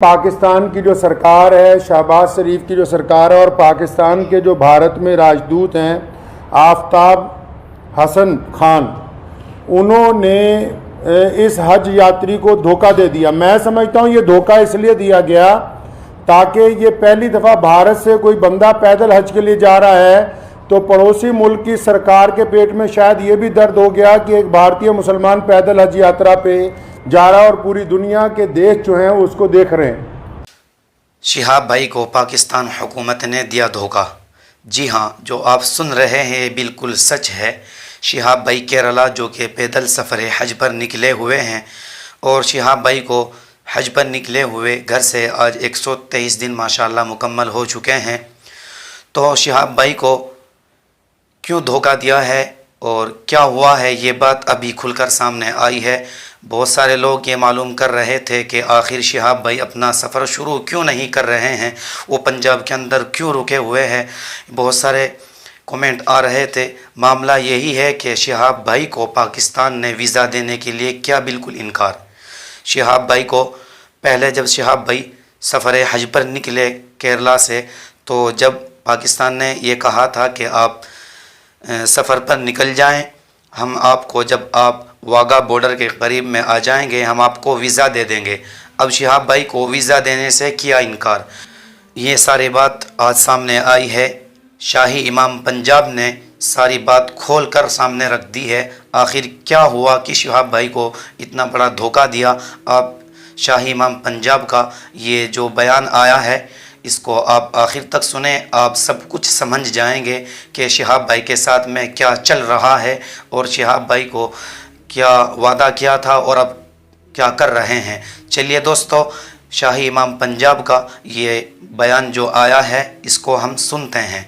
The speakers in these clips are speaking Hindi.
पाकिस्तान की जो सरकार है, शहबाज शरीफ की जो सरकार है और पाकिस्तान के जो भारत में राजदूत हैं आफ्ताब हसन खान, उन्होंने इस हज यात्री को धोखा दे दिया। मैं समझता हूँ ये धोखा इसलिए दिया गया ताकि ये पहली दफ़ा भारत से कोई बंदा पैदल हज के लिए जा रहा है तो पड़ोसी मुल्क की सरकार के पेट में शायद ये भी दर्द हो गया कि एक भारतीय मुसलमान पैदल हज यात्रा पे जा रहा है और पूरी दुनिया के देश जो हैं उसको देख रहे हैं। शिहाब भाई को पाकिस्तान हुकूमत ने दिया धोखा। जी हाँ, जो आप सुन रहे हैं बिल्कुल सच है। शिहाब भाई केरला जो कि पैदल सफ़र हज पर निकले हुए हैं और शिहाब भाई को हज पर निकले हुए घर से आज 123 दिन माशाल्लाह मुकम्मल हो चुके हैं। तो शिहाब भाई को क्यों धोखा दिया है और क्या हुआ है, ये बात अभी खुलकर सामने आई है। बहुत सारे लोग ये मालूम कर रहे थे कि आखिर शिहाब भाई अपना सफ़र शुरू क्यों नहीं कर रहे हैं, वो पंजाब के अंदर क्यों रुके हुए हैं। बहुत सारे कमेंट आ रहे थे। मामला यही है कि शिहाब भाई को पाकिस्तान ने वीज़ा देने के लिए किया बिल्कुल इनकार। शिहाब भाई को पहले जब शिहाब भाई सफ़र हज पर निकले केरला से, तो जब पाकिस्तान ने ये कहा था कि आप सफ़र पर निकल जाएं, हम आपको जब आप वाघा बॉर्डर के करीब में आ जाएंगे हम आपको वीज़ा दे देंगे। अब शिहाब भाई को वीज़ा देने से किया इनकार। ये सारी बात आज सामने आई है। शाही इमाम पंजाब ने सारी बात खोल कर सामने रख दी है। आखिर क्या हुआ कि शिहाब भाई को इतना बड़ा धोखा दिया। आप शाही इमाम पंजाब का ये जो बयान आया है इसको आप आखिर तक सुने, आप सब कुछ समझ जाएंगे कि शिहाब भाई के साथ में क्या चल रहा है और शिहाब भाई को क्या वादा किया था और अब क्या कर रहे हैं। चलिए दोस्तों, शाही इमाम पंजाब का ये बयान जो आया है इसको हम सुनते हैं।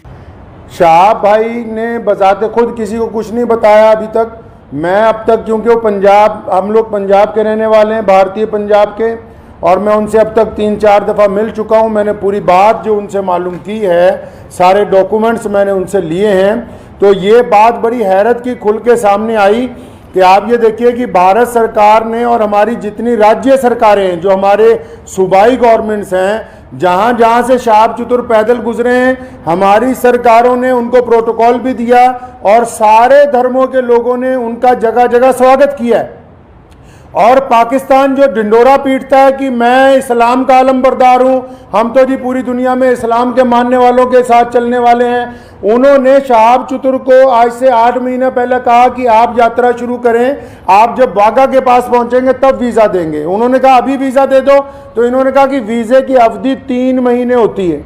शिहाब भाई ने बजाते खुद किसी को कुछ नहीं बताया अभी तक। मैं अब तक, क्योंकि वो पंजाब, हम लोग पंजाब के रहने वाले हैं, भारतीय पंजाब के, और मैं उनसे अब तक 3-4 दफ़ा मिल चुका हूं। मैंने पूरी बात जो उनसे मालूम की है, सारे डॉक्यूमेंट्स मैंने उनसे लिए हैं। तो ये बात बड़ी हैरत की खुल के सामने आई कि आप ये देखिए कि भारत सरकार ने और हमारी जितनी राज्य सरकारें हैं, जो हमारे सूबाई गवर्नमेंट्स हैं, जहाँ जहाँ से शाहब चतुर पैदल गुजरे हैं, हमारी सरकारों ने उनको प्रोटोकॉल भी दिया और सारे धर्मों के लोगों ने उनका जगह जगह स्वागत किया है। और पाकिस्तान जो ढिंडोरा पीटता है कि मैं इस्लाम का आलमबरदार हूँ, हम तो जी पूरी दुनिया में इस्लाम के मानने वालों के साथ चलने वाले हैं, उन्होंने शाहब चतुर को आज से 8 महीने पहले कहा कि आप यात्रा शुरू करें, आप जब वाघा के पास पहुंचेंगे तब वीज़ा देंगे। उन्होंने कहा अभी वीज़ा दे दो, तो इन्होंने कहा कि वीज़े की अवधि 3 महीने होती है।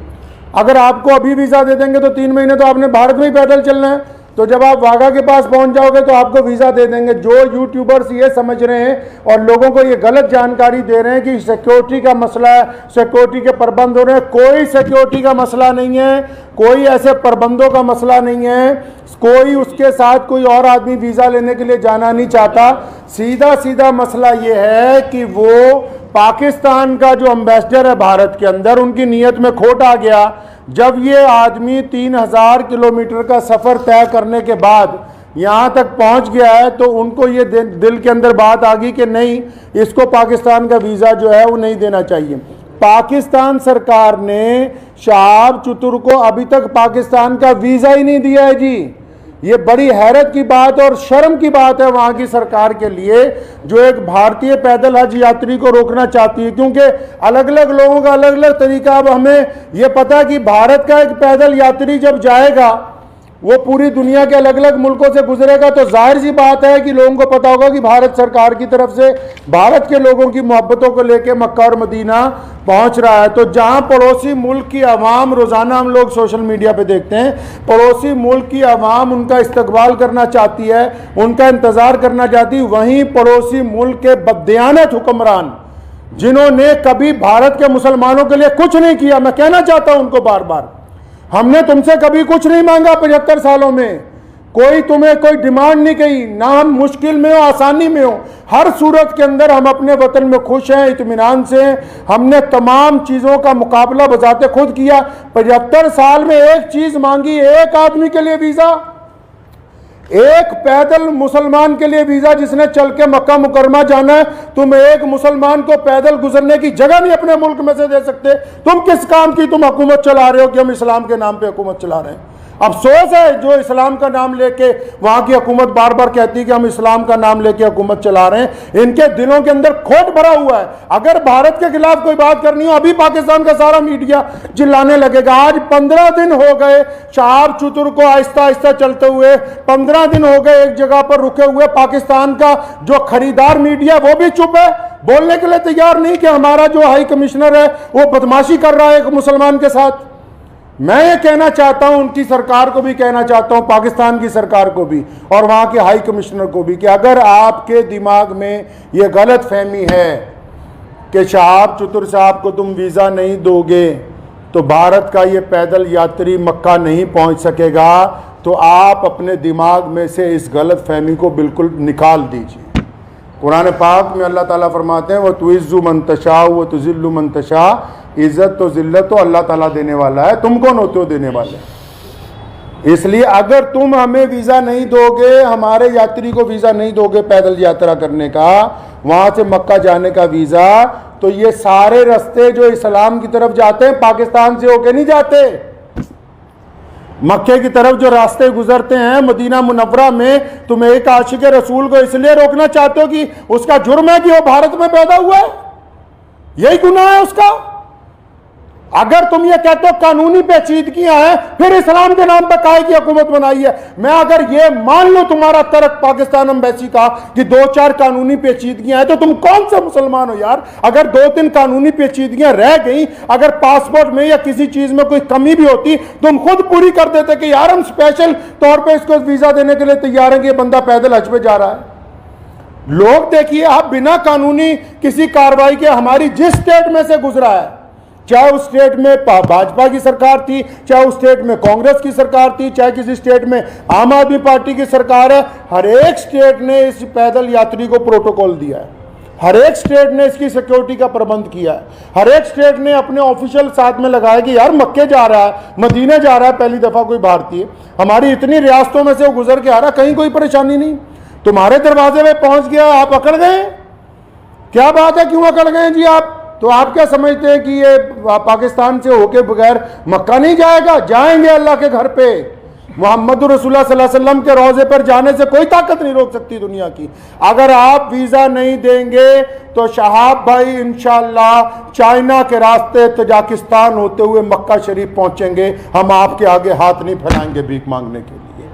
अगर आपको अभी वीज़ा दे देंगे तो 3 महीने तो आपने भारत में ही पैदल चलना है, तो जब आप वाघा के पास पहुंच जाओगे तो आपको वीज़ा दे देंगे। जो यूट्यूबर्स ये समझ रहे हैं और लोगों को ये गलत जानकारी दे रहे हैं कि सिक्योरिटी का मसला है, सिक्योरिटी के प्रबंध हो रहे हैं, कोई सिक्योरिटी का मसला नहीं है, कोई ऐसे प्रबंधों का मसला नहीं है, कोई उसके साथ कोई और आदमी वीज़ा लेने के लिए जाना नहीं चाहता। सीधा सीधा मसला ये है कि वो पाकिस्तान का जो एम्बेसडर है भारत के अंदर, उनकी नीयत में खोट आ गया। जब ये आदमी 3000 किलोमीटर का सफ़र तय करने के बाद यहाँ तक पहुँच गया है तो उनको ये दिल के अंदर बात आ गई कि नहीं, इसको पाकिस्तान का वीज़ा जो है वो नहीं देना चाहिए। पाकिस्तान सरकार ने शाहब चतुर को अभी तक पाकिस्तान का वीज़ा ही नहीं दिया है जी। ये बड़ी हैरत की बात और शर्म की बात है वहाँ की सरकार के लिए, जो एक भारतीय पैदल हज यात्री को रोकना चाहती है, क्योंकि अलग अलग लोगों का अलग अलग तरीका। अब हमें ये पता है कि भारत का एक पैदल यात्री जब जाएगा वो पूरी दुनिया के अलग अलग मुल्कों से गुजरेगा, तो जाहिर सी बात है कि लोगों को पता होगा कि भारत सरकार की तरफ से भारत के लोगों की मोहब्बतों को लेकर मक्का और मदीना पहुंच रहा है। तो जहां पड़ोसी मुल्क की आवाम, रोज़ाना हम लोग सोशल मीडिया पे देखते हैं, पड़ोसी मुल्क की आवाम उनका इस्तकबाल करना चाहती है, उनका इंतज़ार करना चाहती है, वहीं पड़ोसी मुल्क के बददियानत हुक्मरान जिन्होंने कभी भारत के मुसलमानों के लिए कुछ नहीं किया, मैं कहना चाहता हूं उनको बार बार, हमने तुमसे कभी कुछ नहीं मांगा 75 सालों में, कोई तुम्हें कोई डिमांड नहीं की, ना हम मुश्किल में हो आसानी में हो, हर सूरत के अंदर हम अपने वतन में खुश हैं, इत्मीनान से हैं। हमने तमाम चीज़ों का मुकाबला बजाते खुद किया। 75 साल में एक चीज़ मांगी, एक आदमी के लिए वीज़ा, एक पैदल मुसलमान के लिए वीजा जिसने चल के मक्का मुकरमा जाना है, तुम एक मुसलमान को पैदल गुजरने की जगह नहीं अपने मुल्क में से दे सकते। तुम किस काम की तुम हुकूमत चला रहे हो कि हम इस्लाम के नाम पे हुकूमत चला रहे हैं। अफसोस है जो इस्लाम का नाम लेके वहां की हुकूमत बार बार कहती है कि हम इस्लाम का नाम लेके हुकूमत चला रहे हैं, इनके दिलों के अंदर खोट भरा हुआ है। अगर भारत के खिलाफ कोई बात करनी हो, अभी पाकिस्तान का सारा मीडिया चिल्लाने लगेगा। आज 15 दिन हो गए शहाब चतुर को आहिस्ता आहिस्ता चलते हुए, 15 दिन हो गए एक जगह पर रुके हुए। पाकिस्तान का जो खरीदार मीडिया वो भी चुप है, बोलने के लिए तैयार नहीं कि हमारा जो हाई कमिश्नर है वो बदमाशी कर रहा है एक मुसलमान के साथ। मैं ये कहना चाहता हूं, उनकी सरकार को भी कहना चाहता हूं, पाकिस्तान की सरकार को भी और वहां के हाई कमिश्नर को भी, कि अगर आपके दिमाग में ये गलत फहमी है कि शहाब चतुर साहब को तुम वीज़ा नहीं दोगे तो भारत का ये पैदल यात्री मक्का नहीं पहुंच सकेगा, तो आप अपने दिमाग में से इस गलत फहमी को बिल्कुल निकाल दीजिए। कुरान पाक में अल्लाह ताला फरमाते हैं, वह तुइज़्ज़ु मन तशा व तुज़िल्लु मन तशा, इज़्ज़त तो ज़िल्लत तो अल्लाह ताला देने वाला है, तुम कौन होते हो देने वाले। इसलिए अगर तुम हमें वीज़ा नहीं दोगे, हमारे यात्री को वीज़ा नहीं दोगे पैदल यात्रा करने का, वहाँ से मक्का जाने का वीज़ा, तो ये सारे रास्ते जो इस्लाम की तरफ जाते हैं पाकिस्तान से होके नहीं जाते। मक्के की तरफ जो रास्ते गुजरते हैं मदीना मुनव्वरा में, तुम एक आशिक रसूल को इसलिए रोकना चाहते हो कि उसका जुर्म है कि वो भारत में पैदा हुआ है, यही गुनाह है उसका। अगर तुम ये कहते हो कानूनी पेचीदगियां हैं, फिर इस्लाम के नाम पर काहे की हुकूमत बनाई है। मैं अगर ये मान लो तुम्हारा तर्क पाकिस्तान एम्बेसी का कि 2-4 कानूनी पेचीदगियां हैं, तो तुम कौन सा मुसलमान हो यार। अगर 2-3 कानूनी पेचीदगियां रह गई, अगर पासपोर्ट में या किसी चीज में कोई कमी भी होती, तुम खुद पूरी कर देते कि यार हम स्पेशल तौर पर इसको वीजा देने के लिए तैयार हैं कि ये बंदा पैदल हज पे जा रहा है। लोग देखिए, आप बिना कानूनी किसी कार्रवाई के हमारी जिस स्टेट में से गुजरा है, चाहे उस स्टेट में भाजपा की सरकार थी, चाहे उस स्टेट में कांग्रेस की सरकार थी, चाहे किसी स्टेट में आम आदमी पार्टी की सरकार है, हर एक स्टेट ने इस पैदल यात्री को प्रोटोकॉल दिया है, हर एक स्टेट ने इसकी सिक्योरिटी का प्रबंध किया है, हर एक स्टेट ने अपने ऑफिशियल साथ में लगाया कि यार मक्के जा रहा है, मदीने जा रहा है पहली दफा कोई भारतीय, हमारी इतनी रियासतों में से वो गुजर के आ रहा, कहीं कोई परेशानी नहीं। तुम्हारे दरवाजे में पहुंच गया, आप अकड़ गए, क्या बात है, क्यों अकड़ गए जी आप। तो आप क्या समझते हैं कि ये पाकिस्तान से होके बगैर मक्का नहीं जाएगा? जाएंगे अल्लाह के घर पे। मोहम्मद रसूलुल्लाह सल्लल्लाहु अलैहि वसल्लम के रोजे पर जाने से कोई ताकत नहीं रोक सकती दुनिया की। अगर आप वीजा नहीं देंगे तो शहाब भाई इंशाअल्लाह चाइना के रास्ते तजाकिस्तान होते हुए मक्का शरीफ पहुंचेंगे। हम आपके आगे हाथ नहीं फैलाएंगे भीख मांगने के लिए।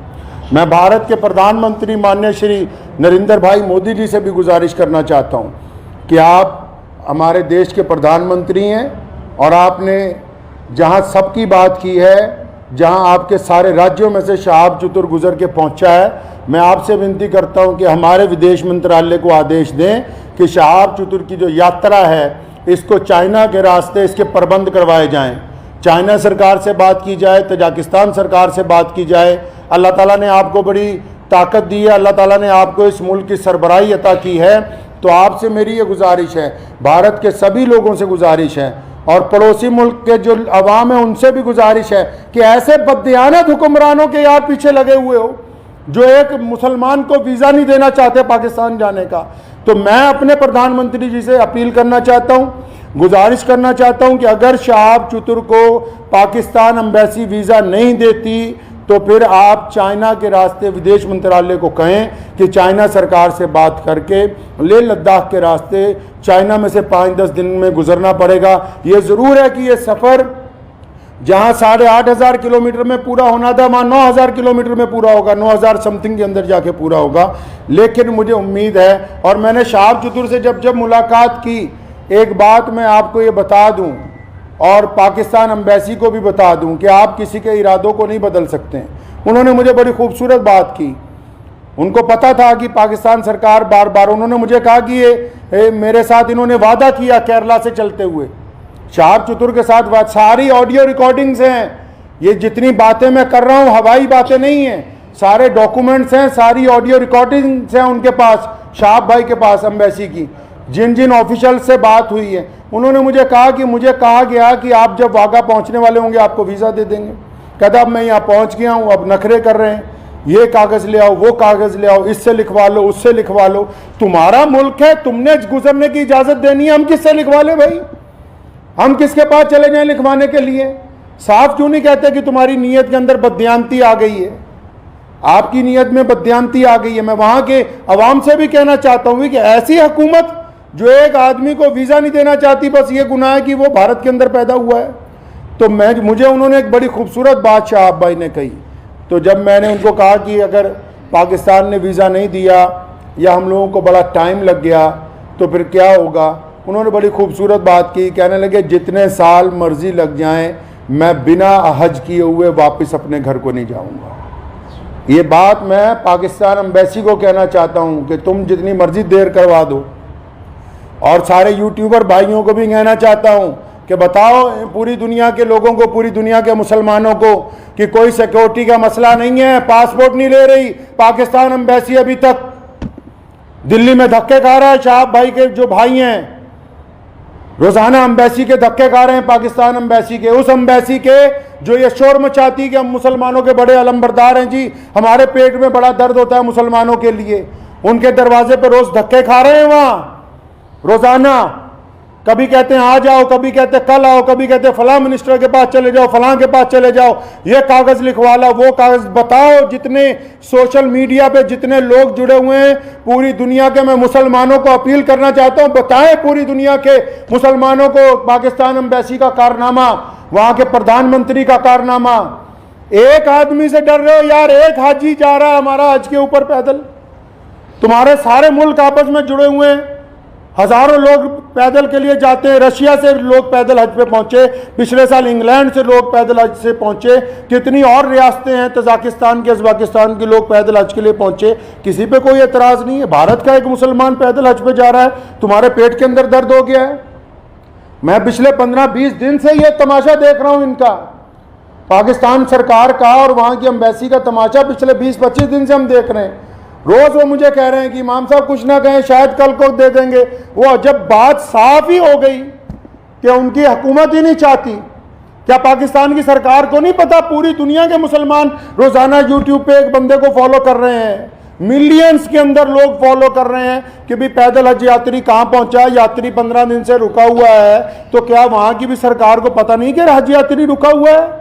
मैं भारत के प्रधानमंत्री माननीय श्री नरेंद्र भाई मोदी जी से भी गुजारिश करना चाहता हूं कि आप हमारे देश के प्रधानमंत्री हैं और आपने जहां सबकी बात की है, जहां आपके सारे राज्यों में से शहाब चतुर गुजर के पहुंचा है, मैं आपसे विनती करता हूं कि हमारे विदेश मंत्रालय को आदेश दें कि शहाब चतुर की जो यात्रा है इसको चाइना के रास्ते इसके प्रबंध करवाए जाएं। चाइना सरकार से बात की जाए, तजाकिस्तान सरकार से बात की जाए। अल्लाह ताला ने आपको बड़ी ताकत दी है, अल्लाह ताला ने आपको इस मुल्क की सरबराही अता की है, तो आपसे मेरी ये गुजारिश है, भारत के सभी लोगों से गुजारिश है और पड़ोसी मुल्क के जो अवाम है उनसे भी गुजारिश है कि ऐसे बददियानत हुक्मरानों के यार पीछे लगे हुए हो जो एक मुसलमान को वीज़ा नहीं देना चाहते पाकिस्तान जाने का। तो मैं अपने प्रधानमंत्री जी से अपील करना चाहता हूँ, गुजारिश करना चाहता हूँ कि अगर शहाब चतुर को पाकिस्तान एम्बेसी वीज़ा नहीं देती तो फिर आप चाइना के रास्ते विदेश मंत्रालय को कहें कि चाइना सरकार से बात करके लेह लद्दाख के रास्ते चाइना में से 5-10 दिन में गुजरना पड़ेगा। ये ज़रूर है कि ये सफ़र जहां 8,500 किलोमीटर में पूरा होना था वहाँ 9,000 किलोमीटर में पूरा होगा, 9,000 समथिंग के अंदर जाके पूरा होगा। लेकिन मुझे उम्मीद है, और मैंने शहाब चतुर से जब मुलाकात की, एक बात मैं आपको ये बता दूँ और पाकिस्तान एम्बेसी को भी बता दूं कि आप किसी के इरादों को नहीं बदल सकते। उन्होंने मुझे बड़ी खूबसूरत बात की, उनको पता था कि पाकिस्तान सरकार बार बार, उन्होंने मुझे कहा कि ये मेरे साथ इन्होंने वादा किया केरला से चलते हुए, शहाब चतुर के साथ सारी ऑडियो रिकॉर्डिंग्स हैं, ये जितनी बातें मैं कर रहा हूँ हवाई बातें नहीं हैं, सारे डॉक्यूमेंट्स हैं, सारी ऑडियो रिकॉर्डिंग्स हैं उनके पास, शहाब भाई के पास एम्बेसी की, जिन जिन ऑफिशियल से बात हुई है। उन्होंने मुझे कहा कि मुझे कहा गया कि आप जब वाघा पहुंचने वाले होंगे आपको वीज़ा दे देंगे। कहता अब मैं यहाँ पहुंच गया हूँ, अब नखरे कर रहे हैं। ये कागज़ ले आओ, वो कागज़ ले आओ, इससे लिखवा लो, उससे लिखवा लो। तुम्हारा मुल्क है, तुमने गुजरने की इजाज़त देनी है, हम किससे लिखवा ले भाई? हम किसके पास चले जाएं लिखवाने के लिए? साफ क्यों नहीं कहते कि तुम्हारी नीयत के अंदर बददियानती आ गई है, आपकी नीयत में बददियानती आ गई है? मैं वहाँ के अवाम से भी कहना चाहता हूँ कि ऐसी हुकूमत जो एक आदमी को वीज़ा नहीं देना चाहती, बस ये गुनाह है कि वो भारत के अंदर पैदा हुआ है। तो मुझे उन्होंने एक बड़ी खूबसूरत बात शहाब भाई ने कही। तो जब मैंने उनको कहा कि अगर पाकिस्तान ने वीज़ा नहीं दिया या हम लोगों को बड़ा टाइम लग गया तो फिर क्या होगा, उन्होंने बड़ी खूबसूरत बात की। कहने लगे जितने साल मर्जी लग जाएं, मैं बिना हज किए हुए वापस अपने घर को नहीं जाऊंगा। ये बात मैं पाकिस्तान एम्बेसी को कहना चाहता हूं कि तुम जितनी मर्जी देर करवा दो, और सारे यूट्यूबर भाइयों को भी कहना चाहता हूं कि बताओ पूरी दुनिया के लोगों को, पूरी दुनिया के मुसलमानों को कि कोई सिक्योरिटी का मसला नहीं है, पासपोर्ट नहीं ले रही पाकिस्तान एम्बेसी। अभी तक दिल्ली में धक्के खा रहा है शहाब भाई के जो भाई हैं, रोजाना एम्बेसी के धक्के खा रहे हैं, पाकिस्तान एम्बेसी के, उस एम्बेसी के जो ये शोर मचाती कि हम मुसलमानों के बड़े अलंबरदार हैं जी, हमारे पेट में बड़ा दर्द होता है मुसलमानों के लिए। उनके दरवाजे पर रोज धक्के खा रहे हैं वहाँ रोजाना। कभी कहते हैं आ जाओ, कभी कहते हैं कल आओ, कभी कहते हैं फलां मिनिस्टर के पास चले जाओ, फलां के पास चले जाओ, ये कागज़ लिखवा ला, वो कागज़। बताओ जितने सोशल मीडिया पे जितने लोग जुड़े हुए हैं पूरी दुनिया के, मैं मुसलमानों को अपील करना चाहता हूं, बताएं पूरी दुनिया के मुसलमानों को पाकिस्तान एम्बेसी का कारनामा, वहां के प्रधानमंत्री का कारनामा। एक आदमी से डर रहे हो यार, एक हाजी जा रहा है हमारा हज के ऊपर पैदल। तुम्हारे सारे मुल्क आपस में जुड़े हुए हैं, हजारों लोग पैदल के लिए जाते हैं। रशिया से लोग पैदल हज पे पहुंचे, पिछले साल इंग्लैंड से लोग पैदल हज से पहुंचे, कितनी और रियासतें हैं, तजाकिस्तान के, उज़्बेकिस्तान के लोग पैदल हज के लिए पहुंचे। किसी पे कोई एतराज़ नहीं है। भारत का एक मुसलमान पैदल हज पे जा रहा है, तुम्हारे पेट के अंदर दर्द हो गया है। मैं पिछले 15-20 दिन से ये तमाशा देख रहा हूं इनका, पाकिस्तान सरकार का और वहां की एम्बेसी का तमाशा पिछले 20-25 दिन से हम देख रहे हैं। रोज वो मुझे कह रहे हैं कि इमाम साहब कुछ ना कहें, शायद कल को दे देंगे। वो जब बात साफ ही हो गई कि उनकी हुकूमत ही नहीं चाहती, क्या पाकिस्तान की सरकार को नहीं पता पूरी दुनिया के मुसलमान रोजाना यूट्यूब पे एक बंदे को फॉलो कर रहे हैं, मिलियंस के अंदर लोग फॉलो कर रहे हैं कि भी पैदल हज यात्री कहां पहुंचा, यात्री 15 दिन से रुका हुआ है। तो क्या वहां की भी सरकार को पता नहीं कि हज यात्री रुका हुआ है?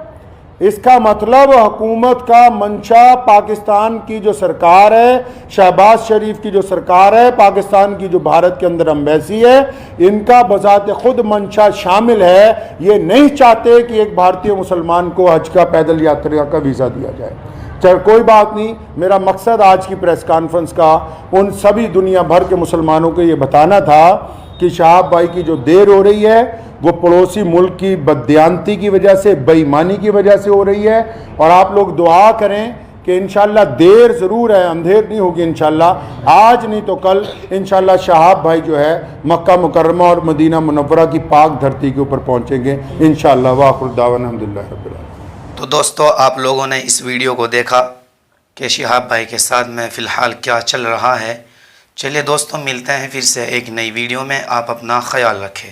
इसका मतलब हुकूमत का मंशा, पाकिस्तान की जो सरकार है, शहबाज शरीफ की जो सरकार है, पाकिस्तान की जो भारत के अंदर एम्बेसी है, इनका बजाते खुद मंशा शामिल है। ये नहीं चाहते कि एक भारतीय मुसलमान को हज का पैदल यात्रा का वीज़ा दिया जाए। चल कोई बात नहीं, मेरा मकसद आज की प्रेस कॉन्फ्रेंस का उन सभी दुनिया भर के मुसलमानों को ये बताना था कि शहाब भाई की जो देर हो रही है वो पड़ोसी मुल्क की बददियानती की वजह से, बेईमानी की वजह से हो रही है। और आप लोग दुआ करें कि इंशाल्लाह देर ज़रूर है, अंधेर नहीं होगी इंशाल्लाह। आज नहीं तो कल इंशाल्लाह शहाब भाई जो है मक्का मुकर्रमा और मदीना मुनव्वरा की पाक धरती के ऊपर पहुँचेंगे इंशाल्लाह। वाखिर दावाना अल्हम्दुलिल्लाह रब्बिल आलमीन। तो दोस्तों, आप लोगों ने इस वीडियो को देखा कि शहाब भाई के साथ में फ़िलहाल क्या चल रहा है। चलिए दोस्तों, मिलते हैं फिर से एक नई वीडियो में। आप अपना ख्याल रखें।